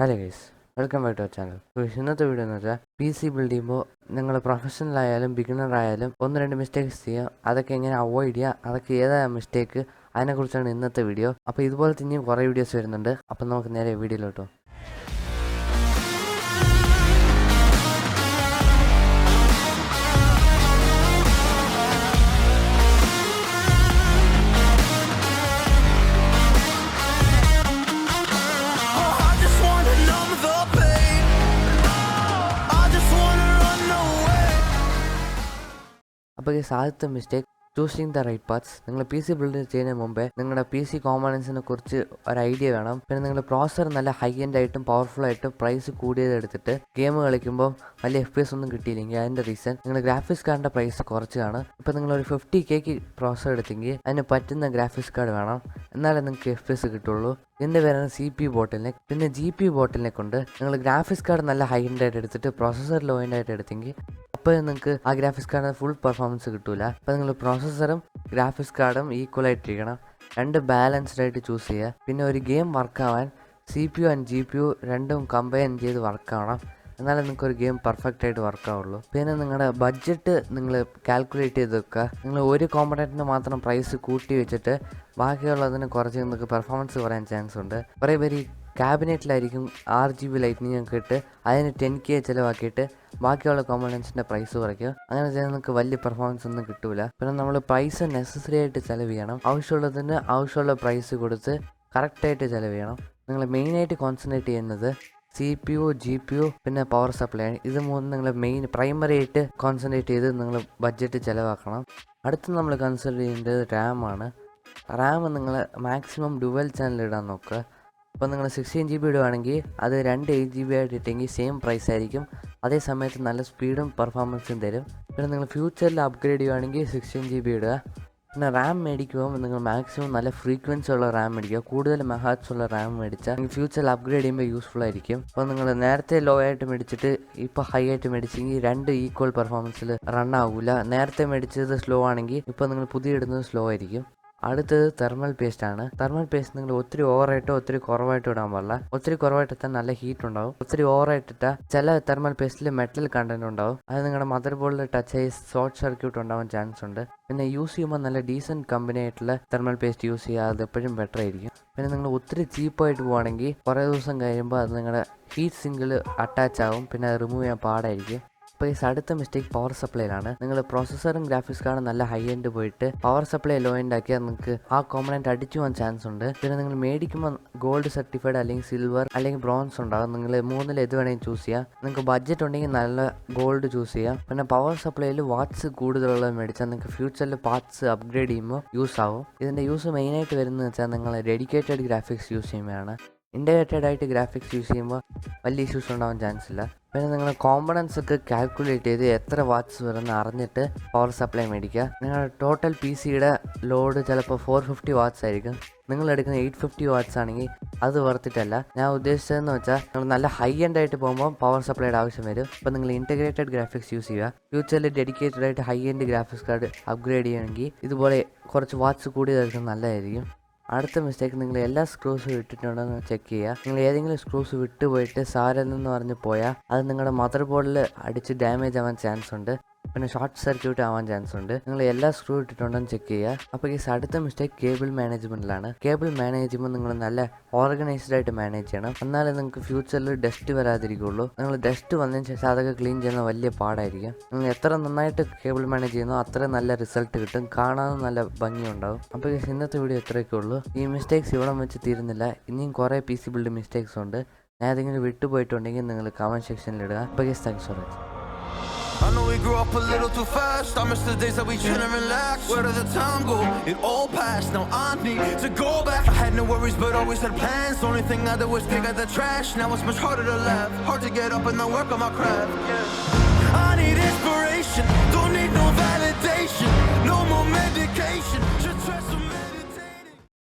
Hello guys, welcome back to our channel. ഇന്നത്തെ video എന്ന് വെച്ചാൽ PC ബിൽഡ് ചെയ്യുമ്പോൾ നിങ്ങൾ പ്രൊഫഷണൽ ആയാലും ബിഗിനർ ആയാലും 1-2 മിസ്റ്റേക്സ് ചെയ്യാം. അതൊക്കെ എങ്ങനെ അവോയ്ഡ് ചെയ്യുക, അതൊക്കെ ഏതാണ് മിസ്റ്റേക്ക്, അതിനെക്കുറിച്ചാണ് ഇന്നത്തെ വീഡിയോ. അപ്പോൾ ഇതുപോലെ തന്നെയും കുറേ വീഡിയോസ് വരുന്നുണ്ട്. അപ്പം നമുക്ക് നേരെ വീഡിയോയിലോട്ടോ. അപ്പോൾ ആദ്യത്തെ mistake, choosing the right parts. നിങ്ങൾ PC ബിൽഡ് ചെയ്യുന്നതിന് മുമ്പേ നിങ്ങളുടെ PC കോമ്പണൻസിനെ കുറിച്ച് ഒരു ഐഡിയ വേണം. പിന്നെ നിങ്ങൾ പ്രോസസർ നല്ല ഹൈ എൻഡ് ആയിട്ടും പവർഫുൾ ആയിട്ടും പ്രൈസ് കൂടിയത് എടുത്തിട്ട് ഗെയിം കളിക്കുമ്പോൾ വലിയ FPS ഒന്നും കിട്ടിയില്ലെങ്കിൽ അതിൻ്റെ റീസൺ നിങ്ങൾ ഗ്രാഫിക്സ് കാർഡിൻ്റെ പ്രൈസ് കുറച്ചാണ്. ഇപ്പോൾ നിങ്ങളൊരു 50K പ്രോസസർ എടുത്തെങ്കിൽ അതിന് പറ്റുന്ന ഗ്രാഫിക്സ് കാർഡ് വേണം, എന്നാലേ നിങ്ങൾക്ക് FPS കിട്ടുള്ളൂ. ഇതിൻ്റെ പേരാണ് CPU ബോട്ടിൽനെക്ക്. പിന്നെ GPU ബോട്ടിൽനെക്ക് ഉണ്ട്. നിങ്ങൾ ഗ്രാഫിക്സ് കാർഡ് നല്ല ഹൈ എൻഡ് ആയിട്ട് എടുത്തിട്ട് പ്രോസസർ ലോ എൻഡ് ആയിട്ട് എടുത്തെങ്കിൽ അപ്പോൾ നിങ്ങൾക്ക് ആ ഗ്രാഫിക്സ് കാർഡിന് ഫുൾ പെർഫോമൻസ് കിട്ടില്ല. അപ്പോൾ നിങ്ങൾ പ്രോസസ്സറും ഗ്രാഫിക്സ് കാർഡും ഈക്വൽ ആയിട്ടിരിക്കണം, രണ്ട് ബാലൻസ്ഡ് ആയിട്ട് ചൂസ് ചെയ്യുക. പിന്നെ ഒരു ഗെയിം വർക്കാവാൻ CPU ആൻഡ് GPU രണ്ടും കമ്പൈൻ ചെയ്ത് വർക്കാവണം, എന്നാലേ നിങ്ങൾക്ക് ഒരു ഗെയിം പെർഫെക്റ്റ് ആയിട്ട് വർക്കാവുള്ളൂ. പിന്നെ നിങ്ങളുടെ ബഡ്ജറ്റ് നിങ്ങൾ കാൽക്കുലേറ്റ് ചെയ്ത് വെക്കുക. നിങ്ങൾ ഒരു കോമ്പണൻറ്റിന് മാത്രം പ്രൈസ് കൂട്ടി വെച്ചിട്ട് ബാക്കിയുള്ളതിന് കുറച്ച് നിങ്ങൾക്ക് പെർഫോമൻസ് കുറയാൻ ചാൻസ് ഉണ്ട്. കുറേ പേര് ക്യാബിനറ്റിലായിരിക്കും RGB ലൈറ്റിനിങ് ഒക്കെ ഇട്ട് അതിന് 10K ചിലവാക്കിയിട്ട് ബാക്കിയുള്ള കോമ്പണൻസിൻ്റെ പ്രൈസ് കുറയ്ക്കും. അങ്ങനെ ചെയ്താൽ നിങ്ങൾക്ക് വലിയ പെർഫോമൻസ് ഒന്നും കിട്ടില്ല. പിന്നെ നമ്മൾ പൈസ നെസസറി ആയിട്ട് ചിലവ് ചെയ്യണം. ആവശ്യമുള്ളതിന് ആവശ്യമുള്ള പ്രൈസ് കൊടുത്ത് കറക്റ്റായിട്ട് ചിലവ് ചെയ്യണം. നിങ്ങൾ മെയിനായിട്ട് കോൺസെൻട്രേറ്റ് ചെയ്യുന്നത് CPU, GPU പിന്നെ പവർ സപ്ലൈ ആണ്. ഇത് മൂന്നും നിങ്ങൾ പ്രൈമറി ആയിട്ട് കോൺസെൻട്രേറ്റ് ചെയ്ത് നിങ്ങൾ ബഡ്ജറ്റ് ചിലവാക്കണം. അടുത്ത് നമ്മൾ കൺസിഡർ ചെയ്യേണ്ടത് RAM ആണ്. RAM നിങ്ങൾ മാക്സിമം ഡുവൽ ചാനൽ ഇടാൻ നോക്കുക. അപ്പോൾ നിങ്ങൾ 16GB ഇടുകയാണെങ്കിൽ അത് 2 8GB ആയിട്ട് ഇട്ടെങ്കിൽ സെയിം പ്രൈസ് ആയിരിക്കും. അതേ സമയത്ത് നല്ല സ്പീഡും പെർഫോമൻസും തരും. പിന്നെ നിങ്ങൾ ഫ്യൂച്ചറിൽ അപ്ഗ്രേഡ് ചെയ്യുകയാണെങ്കിൽ 16GB ഇടുക. പിന്നെ RAM മേടിക്കുമ്പോൾ നിങ്ങൾ മാക്സിമം നല്ല ഫ്രീക്വൻസി ഉള്ള RAM മേടിക്കുക. കൂടുതൽ മെഹാറ്റ്സ് ഉള്ള RAM മേടിച്ചാൽ നിങ്ങൾ ഫ്യൂച്ചറിൽ അപ്ഗ്രേഡ് ചെയ്യുമ്പോൾ യൂസ്ഫുൾ ആയിരിക്കും. അപ്പോൾ നിങ്ങൾ നേരത്തെ ലോ ആയിട്ട് മേടിച്ചിട്ട് ഇപ്പോൾ ഹൈ ആയിട്ട് മേടിച്ചെങ്കിൽ രണ്ട് ഈക്വൽ പെർഫോമൻസിൽ റൺ ആവില്ല. നേരത്തെ മേടിച്ചത് സ്ലോ ആണെങ്കിൽ ഇപ്പോൾ നിങ്ങൾ പുതിയ ഇടുന്നത് സ്ലോ ആയിരിക്കും. അടുത്തത് തെർമൽ പേസ്റ്റ് ആണ്. തെർമൽ പേസ്റ്റ് നിങ്ങൾ ഒത്തിരി ഓവറായിട്ടോ ഒത്തിരി കുറവായിട്ടോ ഇടാൻ പാടില്ല. ഒത്തിരി കുറവായിട്ടിട്ടാൽ നല്ല ഹീറ്റ് ഉണ്ടാവും. ഒത്തിരി ഓവറായിട്ടിട്ടാൽ ചില തെർമൽ പേസ്റ്റിൽ മെറ്റൽ കണ്ടന്റ് ഉണ്ടാവും. അത് നിങ്ങളുടെ മദർ ബോർഡിൽ ടച്ച് ആയി ഷോർട്ട് സർക്യൂട്ട് ഉണ്ടാവാൻ ചാൻസ് ഉണ്ട്. പിന്നെ യൂസ് ചെയ്യുമ്പോൾ നല്ല ഡീസൻറ്റ് കമ്പനി ആയിട്ടുള്ള തെർമൽ പേസ്റ്റ് യൂസ് ചെയ്യുക, അത് എപ്പോഴും ബെറ്റർ ആയിരിക്കും. പിന്നെ നിങ്ങൾ ഒത്തിരി ചീപ്പായിട്ട് പോവുകയാണെങ്കിൽ കുറേ ദിവസം കഴിയുമ്പോൾ അത് നിങ്ങളുടെ ഹീറ്റ് സിങ്കിൽ അറ്റാച്ച് ആവും. പിന്നെ അത് റിമൂവ് ചെയ്യാൻ പാടായിരിക്കും. അപ്പോൾ അടുത്ത മിസ്റ്റേക്ക് പവർ സപ്ലൈയിലാണ്. നിങ്ങൾ പ്രോസസ്സറും ഗ്രാഫിക്സ് കാർഡും നല്ല ഹൈ എൻഡ് പോയിട്ട് പവർ സപ്ലൈ ലോ എൻഡ് ആക്കിയാൽ നിങ്ങൾക്ക് ആ കോമ്പണൻറ്റ് അടിച്ചു പോകാൻ ചാൻസ് ഉണ്ട്. പിന്നെ നിങ്ങൾ മേടിക്കുമ്പോൾ ഗോൾഡ് സർട്ടിഫൈഡ് അല്ലെങ്കിൽ സിൽവർ അല്ലെങ്കിൽ ബ്രോൺസ് ഉണ്ടാകും. നിങ്ങൾ മൂന്നിൽ ഏത് വേണമെങ്കിൽ ചൂസ് ചെയ്യാം. നിങ്ങൾക്ക് ബഡ്ജറ്റ് ഉണ്ടെങ്കിൽ നല്ല ഗോൾഡ് ചൂസ് ചെയ്യാം. പിന്നെ പവർ സപ്ലൈയിൽ വാട്ട്സ് കൂടുതലുള്ളത് മേടിച്ചാൽ നിങ്ങൾക്ക് ഫ്യൂച്ചറിൽ പാർട്സ് അപ്ഗ്രേഡ് ചെയ്യുമ്പോൾ യൂസ് ആവും. ഇതിൻ്റെ യൂസ് മെയിനായിട്ട് വരുന്നത് വെച്ചാൽ നിങ്ങൾ ഡെഡിക്കേറ്റഡ് ഗ്രാഫിക്സ് യൂസ് ചെയ്യുമ്പോഴാണ്. ഇൻറ്റഗ്രേറ്റഡ് ആയിട്ട് ഗ്രാഫിക്സ് യൂസ് ചെയ്യുമ്പോൾ വലിയ ഇഷ്യൂസ് ഉണ്ടാവാൻ ചാൻസ് ഇല്ല. പിന്നെ നിങ്ങൾ കോമ്പണൻസ് ഒക്കെ കാൽക്കുലേറ്റ് ചെയ്ത് എത്ര വാട്ട്സ് വരുന്ന അറിഞ്ഞിട്ട് പവർ സപ്ലൈ മേടിക്കുക. നിങ്ങളുടെ ടോട്ടൽ PCയുടെ ലോഡ് ചിലപ്പോൾ 450 വാട്ട്സ് ആയിരിക്കും. നിങ്ങൾ എടുക്കുന്ന 850 വാട്ട്സ് ആണെങ്കിൽ അത് വർത്തിട്ടല്ല. ഞാൻ ഉദ്ദേശിച്ചതെന്ന് വെച്ചാൽ നിങ്ങൾ നല്ല ഹൈ എൻഡ് ആയിട്ട് പോകുമ്പോൾ പവർ സപ്ലൈയുടെ ആവശ്യം വരും. അപ്പോൾ നിങ്ങൾ ഇൻറ്റഗ്രേറ്റഡ് ഗ്രാഫിക്സ് യൂസ് ചെയ്യുക. ഫ്യൂച്ചറിൽ ഡെഡിക്കേറ്റഡ് ആയിട്ട് high end graphics card upgrade ചെയ്യുകയാണെങ്കിൽ ഇതുപോലെ കുറച്ച് വാട്ട്സ് കൂടിയതായിരിക്കും നല്ലതായിരിക്കും. അടുത്ത മിസ്റ്റേക്ക്, നിങ്ങൾ എല്ലാ സ്ക്രൂസും ഇട്ടിട്ടുണ്ടോ എന്ന് ചെക്ക് ചെയ്യുക. നിങ്ങൾ ഏതെങ്കിലും സ്ക്രൂസ് വിട്ടുപോയിട്ട് സാരല്ലെന്ന് പറഞ്ഞ് പോയാൽ അത് നിങ്ങളുടെ മദർ ബോർഡിൽ അടിച്ച് ഡാമേജ് ആവാൻ ചാൻസ് ഉണ്ട്. പിന്നെ ഷോർട്ട് സർക്യൂട്ട് ആവാൻ ചാൻസ് ഉണ്ട്. നിങ്ങൾ എല്ലാ സ്ക്രൂ ഇട്ടിട്ടുണ്ടോ എന്ന് ചെക്ക് ചെയ്യുക. അപ്പോൾ അടുത്ത മിസ്റ്റേക്ക് കേബിൾ മാനേജ്മെൻറ്റിലാണ്. കേബിൾ മാനേജ് ചെയ്യുമ്പോൾ നിങ്ങൾ നല്ല ഓർഗനൈസ്ഡ് ആയിട്ട് മാനേജ് ചെയ്യണം, എന്നാലേ നിങ്ങൾക്ക് ഫ്യൂച്ചറിൽ ഡസ്റ്റ് വരാതിരിക്കുള്ളൂ. നിങ്ങൾ ഡസ്റ്റ് വന്നതിന് ശേഷം അതൊക്കെ ക്ലീൻ ചെയ്യുന്ന വലിയ പാടായിരിക്കും. നിങ്ങൾ എത്ര നന്നായിട്ട് കേബിൾ മാനേജ് ചെയ്യുന്നോ അത്ര നല്ല റിസൾട്ട് കിട്ടും, കാണാനും നല്ല ഭംഗിയുണ്ടാവും. അപ്പോൾ ഇന്നത്തെ വീഡിയോ ഇത്രയൊക്കെ ഉള്ളൂ. ഈ മിസ്റ്റേക്സ് ഇവിടെ വെച്ച് തീരുന്നില്ല, ഇനിയും കുറേ PC ബിൽഡ് മിസ്റ്റേക്സ് ഉണ്ട്. ഞാൻ ഏതെങ്കിലും വിട്ടുപോയിട്ടുണ്ടെങ്കിൽ നിങ്ങൾ കമൻറ്റ് സെക്ഷനിൽ ഇടുക. അപ്പോൾ thanks for watching. I know we grew up a little too fast. I miss the days that we chill and relax. Where did the time go? It all passed. Now I need to go back. I had no worries but always had plans. The only thing I did was pick out the trash. Now it's much harder to laugh. Hard to get up and then work on my craft. I need inspiration. Don't need no validation. No more medication. Just trust me.